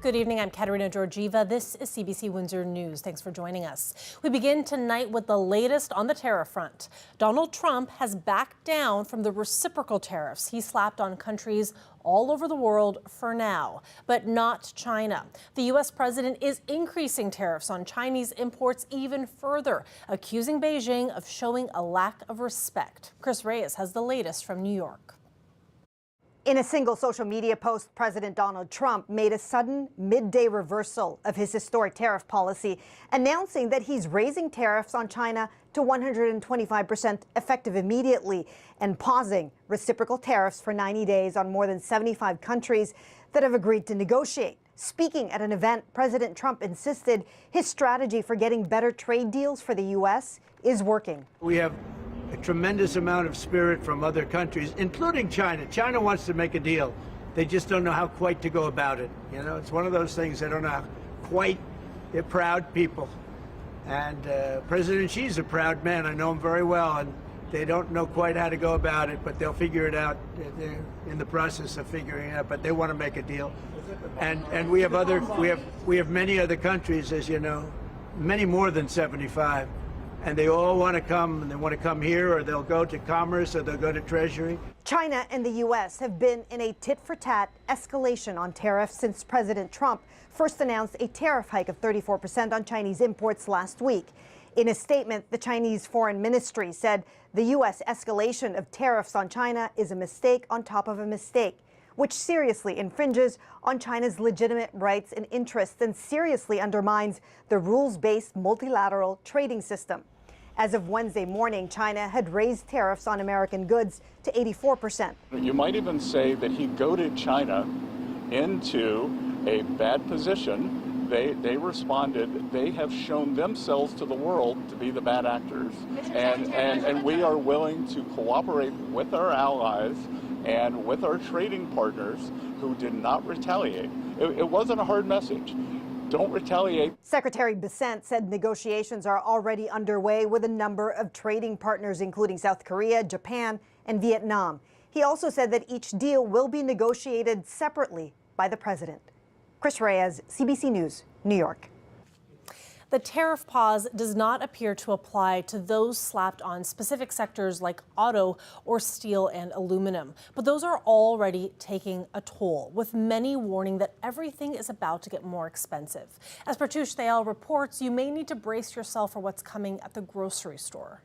Good evening. I'm Katerina Georgieva. This is CBC Windsor News. Thanks for joining us. We begin tonight with the latest on the tariff front. Donald Trump has backed down from the reciprocal tariffs he slapped on countries all over the world for now, but not China. The U.S. president is increasing tariffs on Chinese imports even further, accusing Beijing of showing a lack of respect. Chris Reyes has the latest from New York. In a single social media post, President Donald Trump made a sudden midday reversal of his historic tariff policy, announcing that he's raising tariffs on China to 125% effective immediately and pausing reciprocal tariffs for 90 days on more than 75 countries that have agreed to negotiate. Speaking at an event, President Trump insisted his strategy for getting better trade deals for the U.S. is working. We have a tremendous amount of spirit from other countries, including China. China wants to make a deal. They just don't know how quite to go about it. You know, it's one of those things they don't know how quite. They're proud people. And President Xi's a proud man. I know him very well, and they don't know quite how to go about it, but they'll figure it out. They're in the process of figuring it out, but they want to make a deal. And we have many other countries, as you know, many more than 75. And they all want to come, and they want to come here, or they'll go to Commerce, or they'll go to Treasury. China and the U.S. have been in a tit-for-tat escalation on tariffs since President Trump first announced a tariff hike of 34% on Chinese imports last week. In a statement, the Chinese Foreign Ministry said the U.S. escalation of tariffs on China is a mistake on top of a mistake, which seriously infringes on China's legitimate rights and interests and seriously undermines the rules-based multilateral trading system. As of Wednesday morning, China had raised tariffs on American goods to 84%. You might even say that he goaded China into a bad position. They responded. They have shown themselves to the world to be the bad actors. And we are willing to cooperate with our allies and with our trading partners who did not retaliate. It wasn't a hard message. Don't retaliate. Secretary Bessent said negotiations are already underway with a number of trading partners, including South Korea, Japan, and Vietnam. He also said that each deal will be negotiated separately by the president. Chris Reyes, CBC News, New York. The tariff pause does not appear to apply to those slapped on specific sectors like auto or steel and aluminum. But those are already taking a toll, with many warning that everything is about to get more expensive. As Pratush Thayal reports, you may need to brace yourself for what's coming at the grocery store.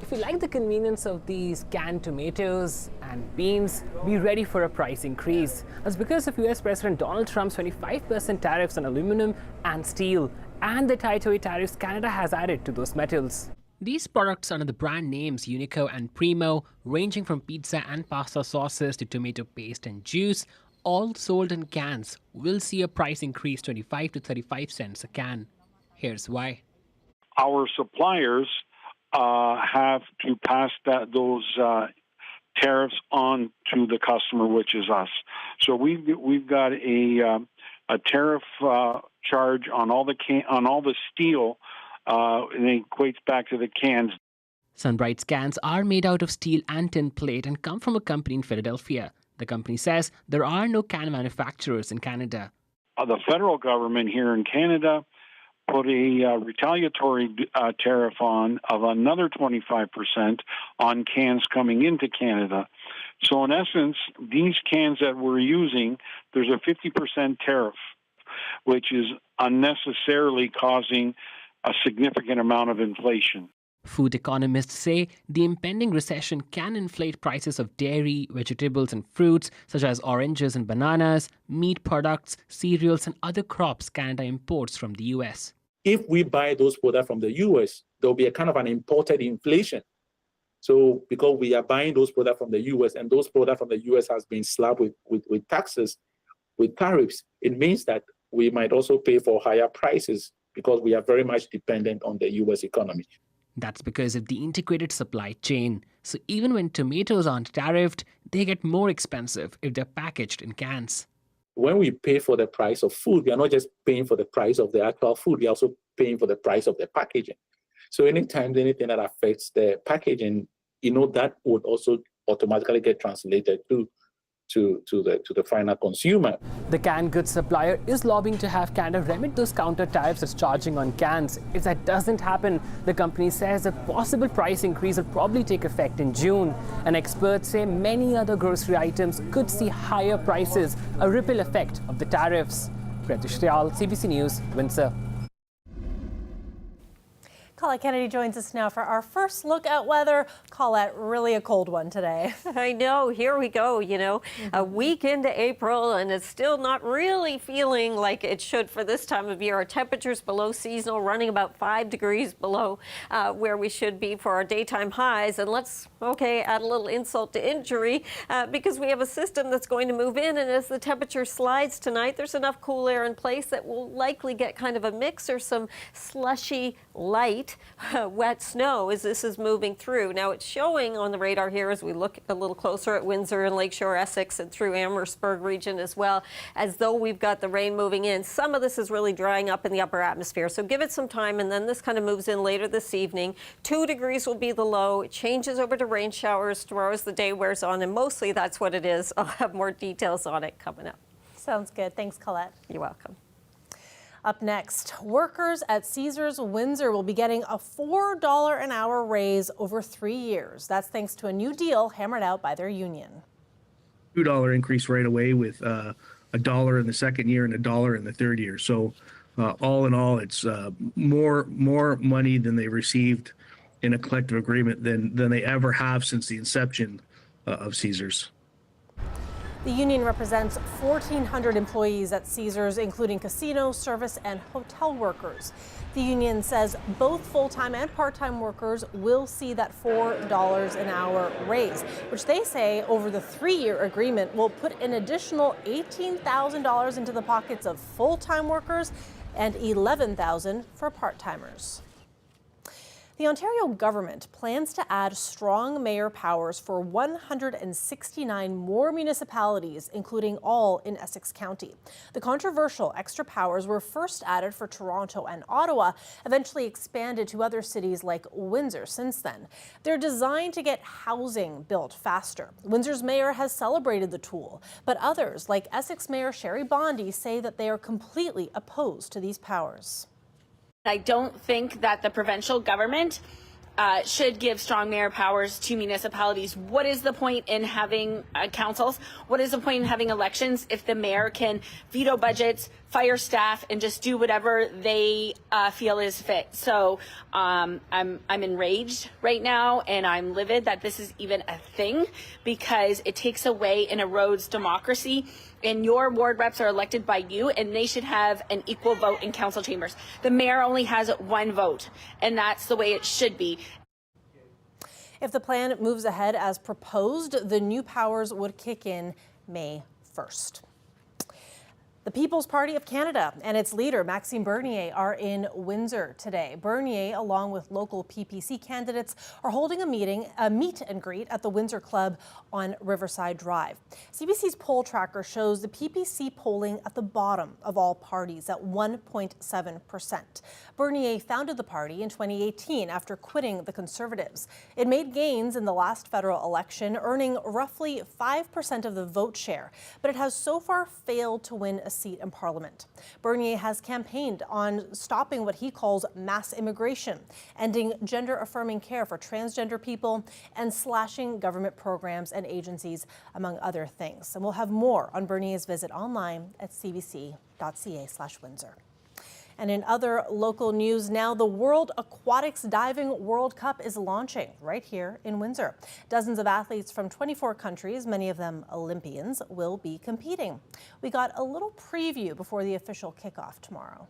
If you like the convenience of these canned tomatoes and beans, be ready for a price increase. That's because of US President Donald Trump's 25% tariffs on aluminum and steel, and the tighter tariffs Canada has added to those metals. These products under the brand names Unico and Primo, ranging from pizza and pasta sauces to tomato paste and juice, all sold in cans, will see a price increase 25 to 35 cents a can. Here's why. Our suppliers have to pass those tariffs on to the customer, which is us. So we've got a tariff charge on all the steel, and it equates back to the cans. Sunbright's cans are made out of steel and tin plate and come from a company in Philadelphia. The company says there are no can manufacturers in Canada. The federal government here in Canada put a retaliatory tariff on of another 25% on cans coming into Canada. So in essence, these cans that we're using, there's a 50% tariff, which is unnecessarily causing a significant amount of inflation. Food economists say the impending recession can inflate prices of dairy, vegetables and fruits such as oranges and bananas, meat products, cereals and other crops Canada imports from the US. If we buy those products from the US, there'll be a kind of an imported inflation. So because we are buying those products from the US and those products from the US has been slapped with taxes, with tariffs, it means that we might also pay for higher prices because we are very much dependent on the US economy. That's because of the integrated supply chain. So even when tomatoes aren't tariffed, they get more expensive if they're packaged in cans. When we pay for the price of food, we are not just paying for the price of the actual food, we are also paying for the price of the packaging. So anytime anything that affects the packaging, that would also automatically get translated to to the final consumer. The canned goods supplier is lobbying to have Canada remit those counter tariffs it's charging on cans. If that doesn't happen, the company says a possible price increase will probably take effect in June. And experts say many other grocery items could see higher prices, a ripple effect of the tariffs. Pratish Dayal, CBC News, Windsor. Colette Kennedy joins us now for our first look at weather. Colette, really a cold one today. I know. Here we go, a week into April, and it's still not really feeling like it should for this time of year. Our temperatures below seasonal, running about 5 degrees below where we should be for our daytime highs. And let's, add a little insult to injury because we have a system that's going to move in, and as the temperature slides tonight, there's enough cool air in place that we'll likely get kind of a mix or some slushy, light wet snow as this is moving through. Now it's showing on the radar here as we look a little closer at Windsor and Lakeshore Essex and through Amherstburg region as well, as though we've got the rain moving in. Some of this is really drying up in the upper atmosphere, so give it some time, and then this kind of moves in later this evening. 2 degrees will be the low. It changes over to rain showers tomorrow as the day wears on, and mostly that's what it is. I'll have more details on it coming up. Sounds good. Thanks, Colette. You're welcome. Up next, workers at Caesars Windsor will be getting a $4 an hour raise over 3 years. That's thanks to a new deal hammered out by their union. $2 increase right away with $1 in the second year and $1 in the third year. So all in all, it's more money than they received in a collective agreement than they ever have since the inception of Caesars. The union represents 1,400 employees at Caesars, including casino, service, and hotel workers. The union says both full-time and part-time workers will see that $4 an hour raise, which they say over the 3-year agreement will put an additional $18,000 into the pockets of full-time workers and $11,000 for part-timers. The Ontario government plans to add strong mayor powers for 169 more municipalities, including all in Essex County. The controversial extra powers were first added for Toronto and Ottawa, eventually expanded to other cities like Windsor since then. They're designed to get housing built faster. Windsor's mayor has celebrated the tool, but others, like Essex Mayor Sherry Bondi, say that they are completely opposed to these powers. I don't think that the provincial government should give strong mayor powers to municipalities. What is the point in having councils? What is the point in having elections if the mayor can veto budgets, fire staff, and just do whatever they feel is fit? So I'm enraged right now, and I'm livid that this is even a thing, because it takes away and erodes democracy. And your ward reps are elected by you, and they should have an equal vote in council chambers. The mayor only has 1 vote, and that's the way it should be. If the plan moves ahead as proposed, the new powers would kick in May 1st. The People's Party of Canada and its leader, Maxime Bernier, are in Windsor today. Bernier, along with local PPC candidates, are holding a meet and greet at the Windsor Club on Riverside Drive. CBC's poll tracker shows the PPC polling at the bottom of all parties at 1.7%. Bernier founded the party in 2018 after quitting the Conservatives. It made gains in the last federal election, earning roughly 5% of the vote share, but it has so far failed to win a seat in Parliament. Bernier has campaigned on stopping what he calls mass immigration, ending gender-affirming care for transgender people, and slashing government programs and agencies, among other things. And we'll have more on Bernier's visit online at cbc.ca/Windsor. And in other local news now, the World Aquatics Diving World Cup is launching right here in Windsor. Dozens of athletes from 24 countries, many of them Olympians, will be competing. We got a little preview before the official kickoff tomorrow.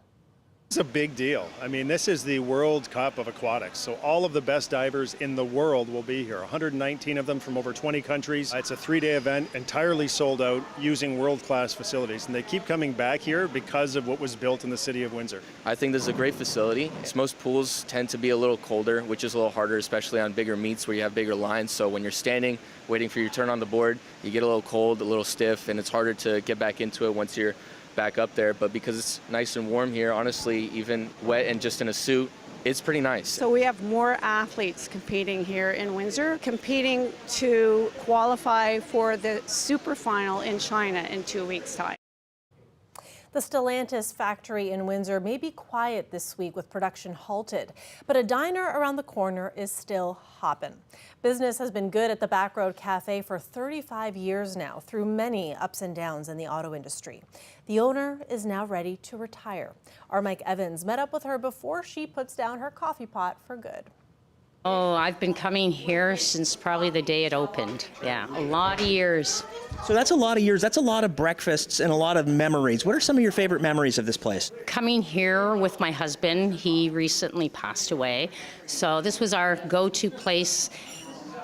It's a big deal. I mean, this is the World Cup of Aquatics, so all of the best divers in the world will be here. 119 of them from over 20 countries. It's a 3-day event, entirely sold out, using world-class facilities, and they keep coming back here because of what was built in the city of Windsor. I think this is a great facility. Most pools tend to be a little colder, which is a little harder, especially on bigger meets where you have bigger lines. So when you're standing, waiting for your turn on the board, you get a little cold, a little stiff, and it's harder to get back into it once you're back up there. But because it's nice and warm here, honestly, even wet and just in a suit, it's pretty nice. So we have more athletes competing here in Windsor, competing to qualify for the super final in China in 2 weeks' time. The Stellantis factory in Windsor may be quiet this week with production halted, but a diner around the corner is still hopping. Business has been good at the Backroad Cafe for 35 years now, through many ups and downs in the auto industry. The owner is now ready to retire. Our Mike Evans met up with her before she puts down her coffee pot for good. Oh, I've been coming here since probably the day it opened. Yeah, a lot of years. So that's a lot of years. That's a lot of breakfasts and a lot of memories. What are some of your favorite memories of this place? Coming here with my husband, he recently passed away. So this was our go-to place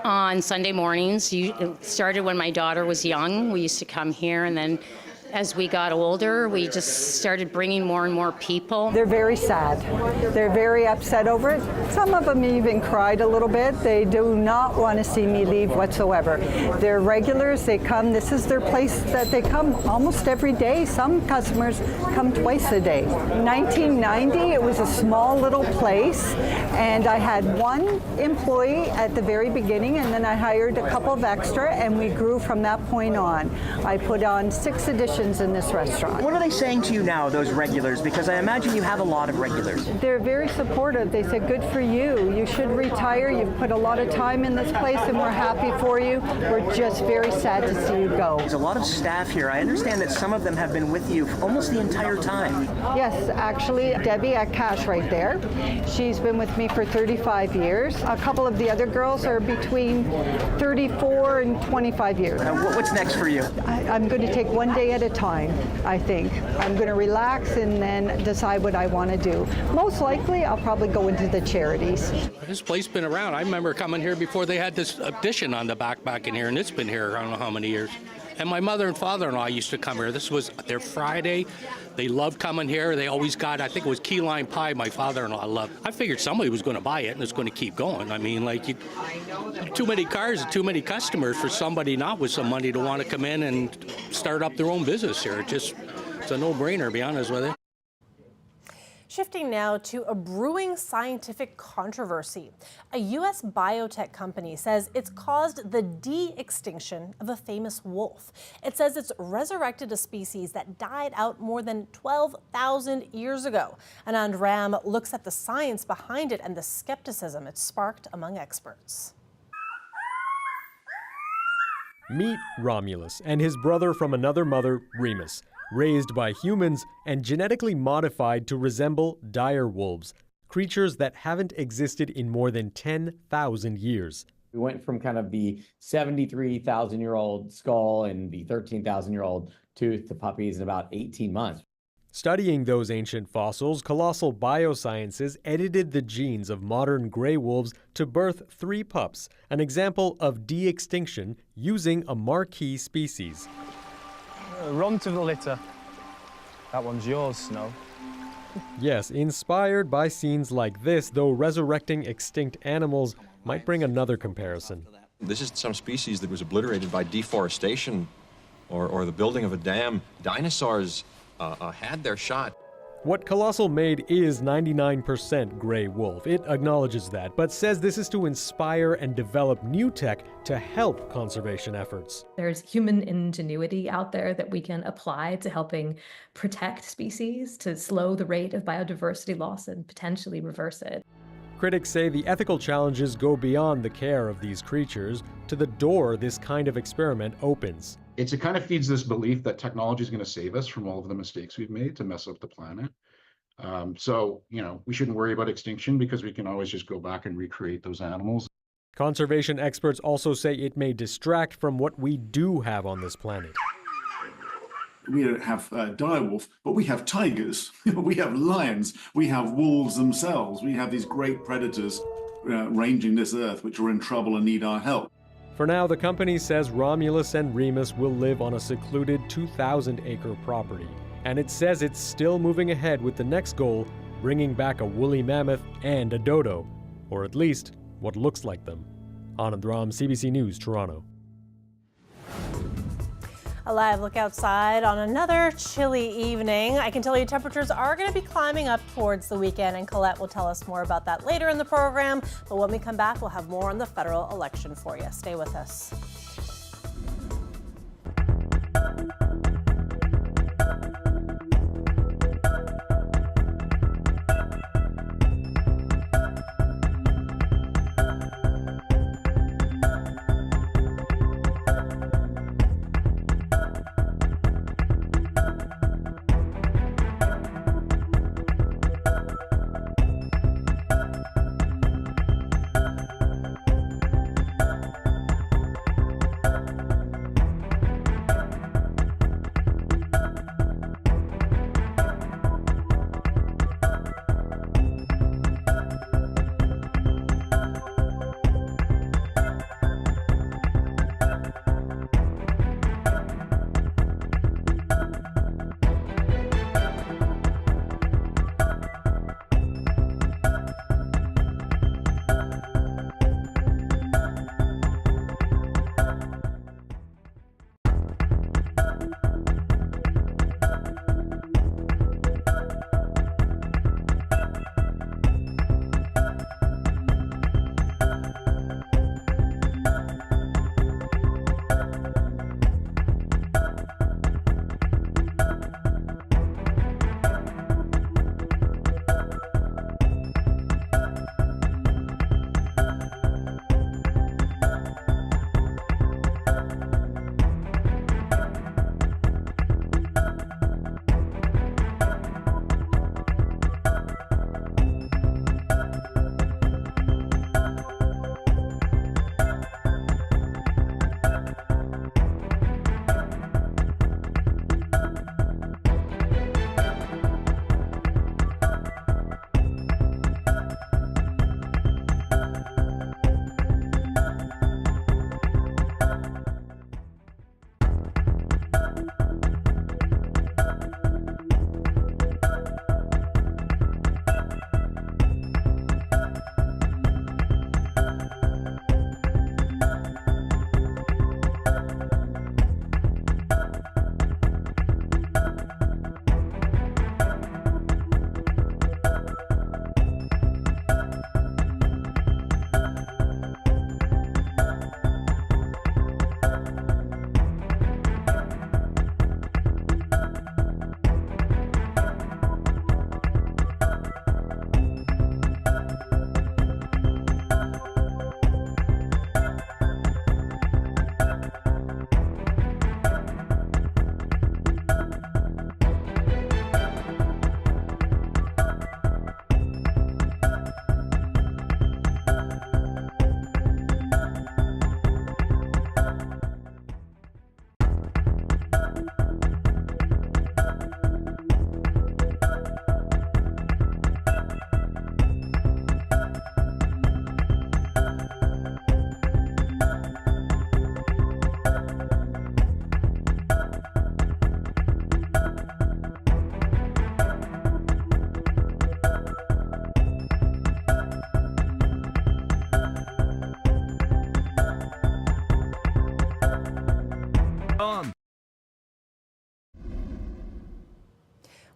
on Sunday mornings. It started when my daughter was young. We used to come here, and then as we got older, we just started bringing more and more people. They're very sad. They're very upset over it. Some of them even cried a little bit. They do not want to see me leave whatsoever. They're regulars. They come. This is their place that they come almost every day. Some customers come twice a day. 1990, it was a small little place, and I had one employee at the very beginning, and then I hired a couple of extra, and we grew from that point on. I put on 6 additions in this restaurant. What are they saying to you now, those regulars? Because I imagine you have a lot of regulars. They're very supportive. They said, good for you. You should retire. You've put a lot of time in this place, and we're happy for you. We're just very sad to see you go. There's a lot of staff here. I understand that some of them have been with you almost the entire time. Yes, actually, Debbie at Cash right there. She's been with me for 35 years. A couple of the other girls are between 34 and 25 years. What's next for you? I'm going to take one day at a time, I think. I'm going to relax and then decide what I want to do. Most likely, I'll probably go into the charities. This place been around. I remember coming here before they had this addition on the back in here, and it's been here I don't know how many years. And my mother and father-in-law used to come here. This was their Friday. They loved coming here. They always got, I think it was key lime pie my father-in-law loved. I figured somebody was going to buy it and it's going to keep going. I mean, like, too many cars and too many customers for somebody not with some money to want to come in and start up their own business here. It's a no-brainer, to be honest with you. Shifting now to a brewing scientific controversy. A U.S. biotech company says it's caused the de-extinction of a famous wolf. It says it's resurrected a species that died out more than 12,000 years ago. Anand Ram looks at the science behind it and the skepticism it sparked among experts. Meet Romulus and his brother from another mother, Remus, raised by humans and genetically modified to resemble dire wolves, creatures that haven't existed in more than 10,000 years. We went from kind of the 73,000-year-old skull and the 13,000-year-old tooth to puppies in about 18 months. Studying those ancient fossils, Colossal Biosciences edited the genes of modern gray wolves to birth 3 pups, an example of de-extinction using a marquee species. Run to the litter. That one's yours, Snow. Yes, inspired by scenes like this, though resurrecting extinct animals might bring another comparison. This is some species that was obliterated by deforestation or the building of a dam. Dinosaurs had their shot. What Colossal made is 99% gray wolf. It acknowledges that, but says this is to inspire and develop new tech to help conservation efforts. There's human ingenuity out there that we can apply to helping protect species, to slow the rate of biodiversity loss and potentially reverse it. Critics say the ethical challenges go beyond the care of these creatures to the door this kind of experiment opens. It kind of feeds this belief that technology is going to save us from all of the mistakes we've made to mess up the planet. So, we shouldn't worry about extinction because we can always just go back and recreate those animals. Conservation experts also say it may distract from what we do have on this planet. We don't have dire wolf, but we have tigers, we have lions, we have wolves themselves. We have these great predators ranging this earth which are in trouble and need our help. For now, the company says Romulus and Remus will live on a secluded 2,000-acre property. And it says it's still moving ahead with the next goal, bringing back a woolly mammoth and a dodo, or at least what looks like them. Anand Ram, CBC News, Toronto. A live look outside on another chilly evening. I can tell you temperatures are going to be climbing up towards the weekend, and Colette will tell us more about that later in the program. But when we come back, we'll have more on the federal election for you. Stay with us.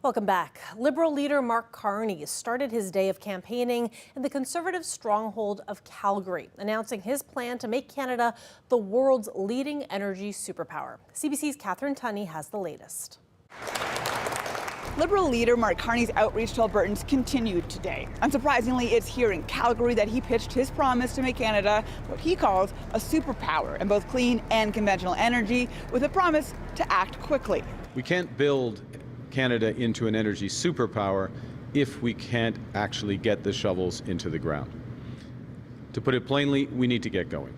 Welcome back. Liberal leader Mark Carney started his day of campaigning in the Conservative stronghold of Calgary, announcing his plan to make Canada the world's leading energy superpower. CBC's Catherine Tunney has the latest. Liberal leader Mark Carney's outreach to Albertans continued today. Unsurprisingly, it's here in Calgary that he pitched his promise to make Canada what he calls a superpower in both clean and conventional energy, with a promise to act quickly. We can't build Canada into an energy superpower if we can't actually get the shovels into the ground. To put it plainly, we need to get going.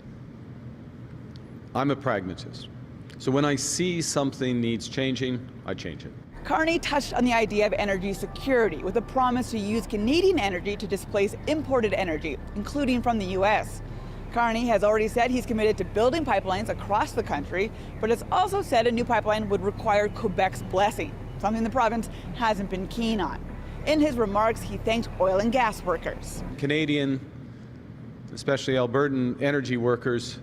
I'm a pragmatist, so when I see something needs changing, I change it. Carney touched on the idea of energy security with a promise to use Canadian energy to displace imported energy, including from the U.S. Carney has already said he's committed to building pipelines across the country, but has also said a new pipeline would require Quebec's blessing, something the province hasn't been keen on. In his remarks, he thanked oil and gas workers. Canadian, especially Albertan energy workers,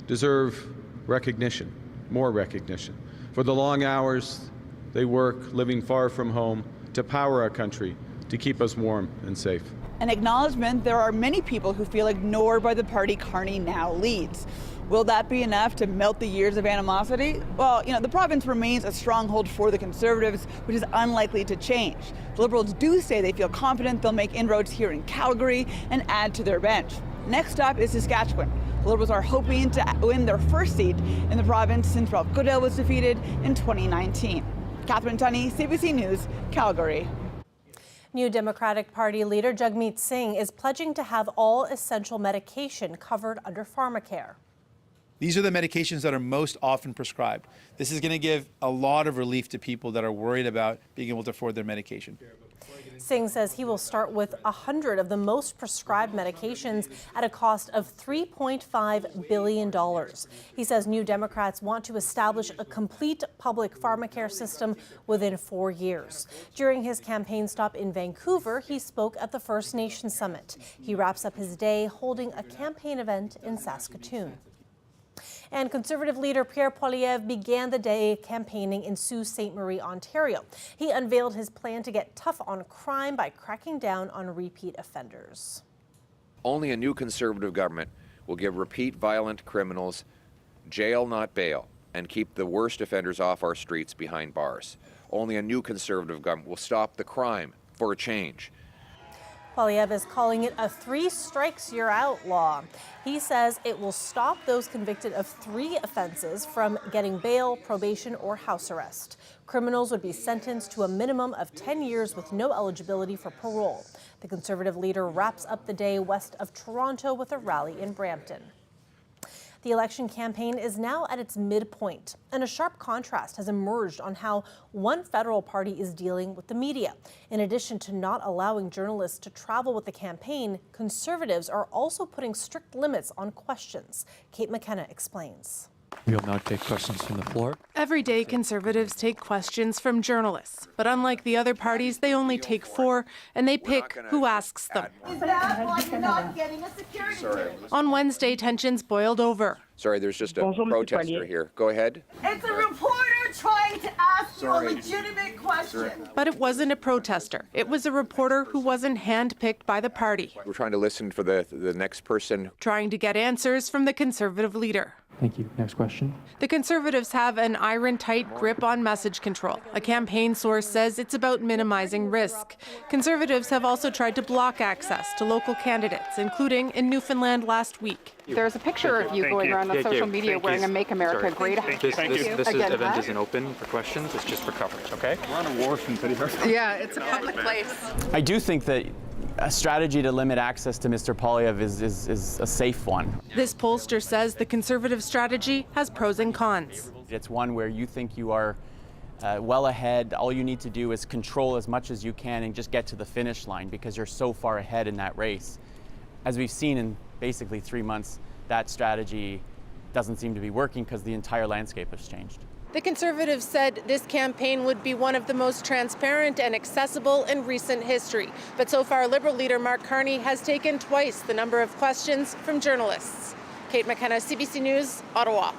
deserve recognition. more recognition. For the long hours they work, living far from home, to power our country, to keep us warm and safe. An acknowledgement there are many people who feel ignored by the party Carney now leads. Will that be enough to melt the years of animosity? Well, the province remains a stronghold for the Conservatives, which is unlikely to change. The Liberals do say they feel confident they'll make inroads here in Calgary and add to their bench. Next up is Saskatchewan. The Liberals are hoping to win their first seat in the province since Ralph Goodale was defeated in 2019. Catherine Tunney, CBC News, Calgary. New Democratic Party leader Jagmeet Singh is pledging to have all essential medication covered under pharmacare. These are the medications that are most often prescribed. This is going to give a lot of relief to people that are worried about being able to afford their medication. Singh says he will start with 100 of the most prescribed medications at a cost of $3.5 billion. He says New Democrats want to establish a complete public pharmacare system within 4 years. During his campaign stop in Vancouver, he spoke at the First Nations Summit. He wraps up his day holding a campaign event in Saskatoon. And Conservative leader Pierre Poilievre began the day campaigning in Sault Ste. Marie, Ontario. He unveiled his plan to get tough on crime by cracking down on repeat offenders. Only a new Conservative government will give repeat violent criminals jail, not bail, and keep the worst offenders off our streets behind bars. Only a new Conservative government will stop the crime for a change. Poilievre is calling it a 3 strikes you're out law. He says it will stop those convicted of 3 offenses from getting bail, probation, or house arrest. Criminals would be sentenced to a minimum of 10 years with no eligibility for parole. The Conservative leader wraps up the day west of Toronto with a rally in Brampton. The election campaign is now at its midpoint, and a sharp contrast has emerged on how one federal party is dealing with the media. In addition to not allowing journalists to travel with the campaign, Conservatives are also putting strict limits on questions. Kate McKenna explains. We'll now take questions from the floor. Every day, Conservatives take questions from journalists. But unlike the other parties, they only take 4, and they pick who asks them. Is that why you're not getting a security clearance? On Wednesday, tensions boiled over. Sorry, there's just a protester here. Go ahead. It's a reporter trying to ask you a legitimate question. But it wasn't a protester. It was a reporter who wasn't handpicked by the party. We're trying to listen for the next person. Trying to get answers from the Conservative leader. Thank you. Next question. The Conservatives have an iron-tight grip on message control. A campaign source says it's about minimizing risk. Conservatives have also tried to block access to local candidates, including in Newfoundland last week. There's a picture of you going around on social media wearing a Make America Great hat. This event isn't open for questions. It's just for coverage, okay? We're on a wharf in City Hall. Yeah, it's a public place. I do think that a strategy to limit access to Mr. Poilievre is a safe one. This pollster says the Conservative strategy has pros and cons. It's one where you think you are well ahead. All you need to do is control as much as you can and just get to the finish line because you're so far ahead in that race. As we've seen in basically 3 months, that strategy doesn't seem to be working because the entire landscape has changed. The Conservatives said this campaign would be one of the most transparent and accessible in recent history. But so far, Liberal leader Mark Carney has taken twice the number of questions from journalists. Kate McKenna, CBC News, Ottawa.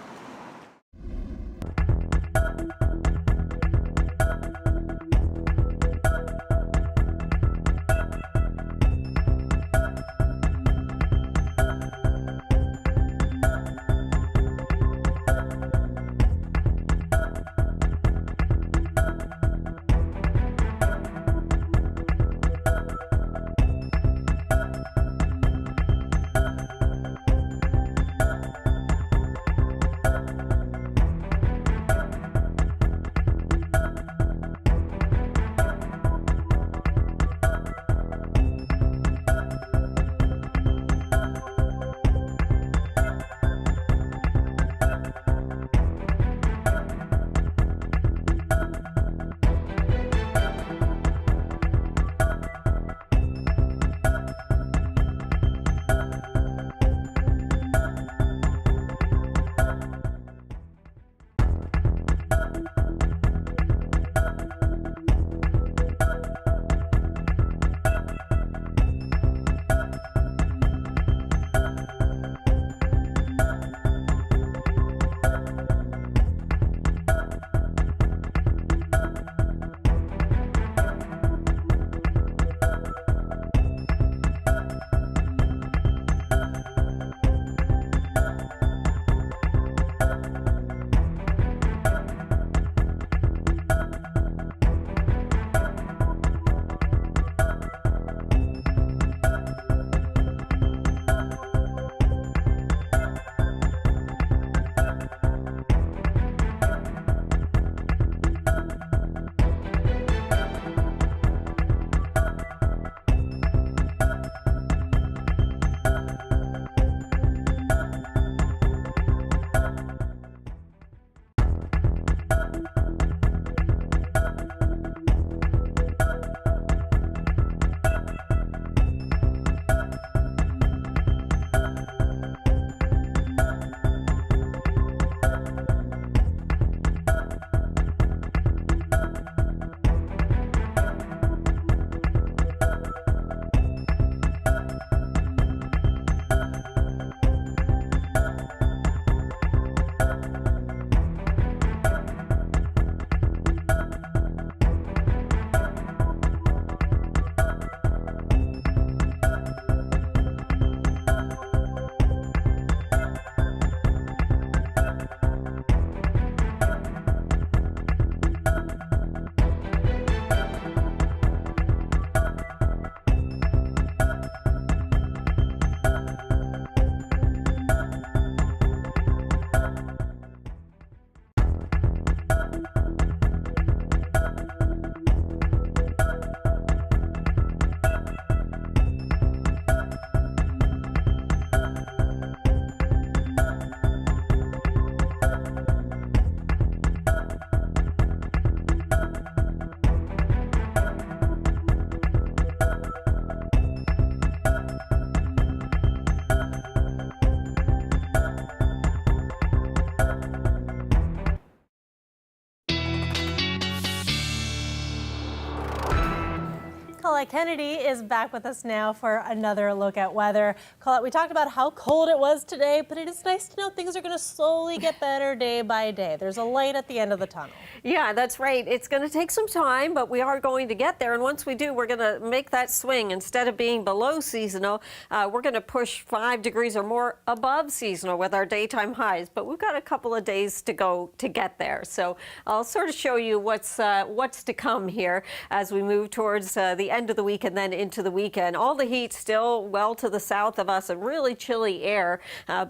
Colette Kennedy is back with us now for another look at weather. Colette, we talked about how cold it was today, but it is nice to know things are going to slowly get better day by day. There's a light at the end of the tunnel. Yeah, that's right. It's going to take some time, but we are going to get there. And once we do, we're going to make that swing. Instead of being below seasonal, we're going to push 5 degrees or more above seasonal with our daytime highs. But we've got a couple of days to go to get there. So I'll sort of show you what's to come here as we move towards the end of the week and then into the weekend. All the heat still well to the south of us and really chilly air,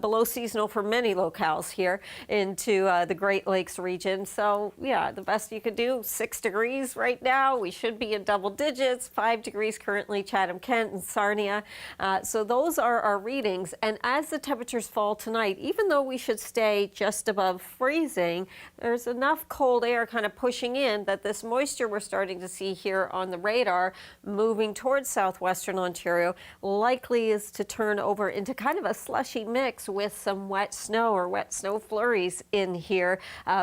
below seasonal for many locales here into the Great Lakes region. So yeah, the best you could do, 6 degrees right now. We should be in double digits, 5 degrees currently, Chatham-Kent and Sarnia. So those are our readings. And as the temperatures fall tonight, even though we should stay just above freezing, there's enough cold air kind of pushing in that this moisture we're starting to see here on the radar moving towards southwestern Ontario likely is to turn over into kind of a slushy mix with some wet snow or wet snow flurries in here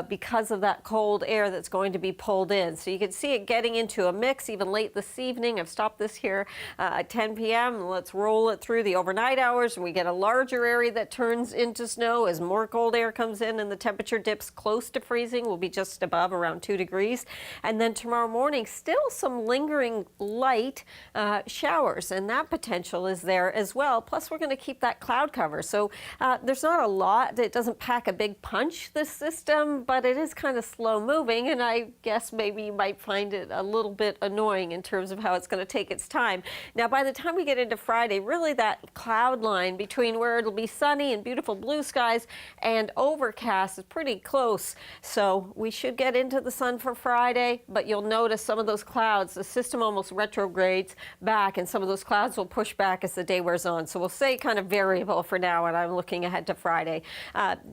because of that cold air that's going to be pulled in. So you can see it getting into a mix even late this evening. I've stopped this here at 10 p.m. Let's roll it through the overnight hours and we get a larger area that turns into snow as more cold air comes in and the temperature dips close to freezing. We'll be just above around 2 degrees. And then tomorrow morning, still some lingering light showers, and that potential is there as well. Plus, we're going to keep that cloud cover. So there's not a lot. It doesn't pack a big punch, this system, but it is kind of slow moving, and I guess maybe you might find it a little bit annoying in terms of how it's going to take its time. Now, by the time we get into Friday, really that cloud line between where it'll be sunny and beautiful blue skies and overcast is pretty close. So we should get into the sun for Friday, but you'll notice some of those clouds, the system almost retrogrades back, and some of those clouds will push back as the day wears on. So we'll say kind of variable for now, and I'm looking ahead to Friday.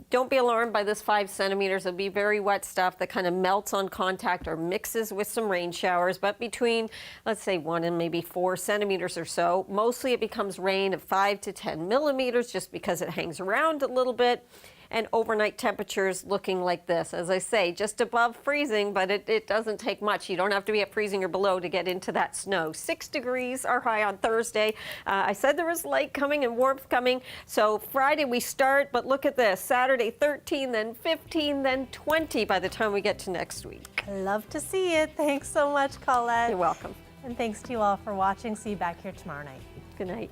Don't be alarmed by this 5 centimeters. It'll be very wet stuff that kind of melts on contact or mixes with some rain showers, but between, let's say, 1 and maybe 4 centimeters or so. Mostly it becomes rain of 5 to 10 millimeters just because it hangs around a little bit. And overnight temperatures looking like this. As I say, just above freezing, but it doesn't take much. You don't have to be at freezing or below to get into that snow. 6 degrees are high on Thursday. I said there was light coming and warmth coming. So Friday we start, but look at this. Saturday 13, then 15, then 20 by the time we get to next week. Love to see it. Thanks so much, Colette. You're welcome. And thanks to you all for watching. See you back here tomorrow night. Good night.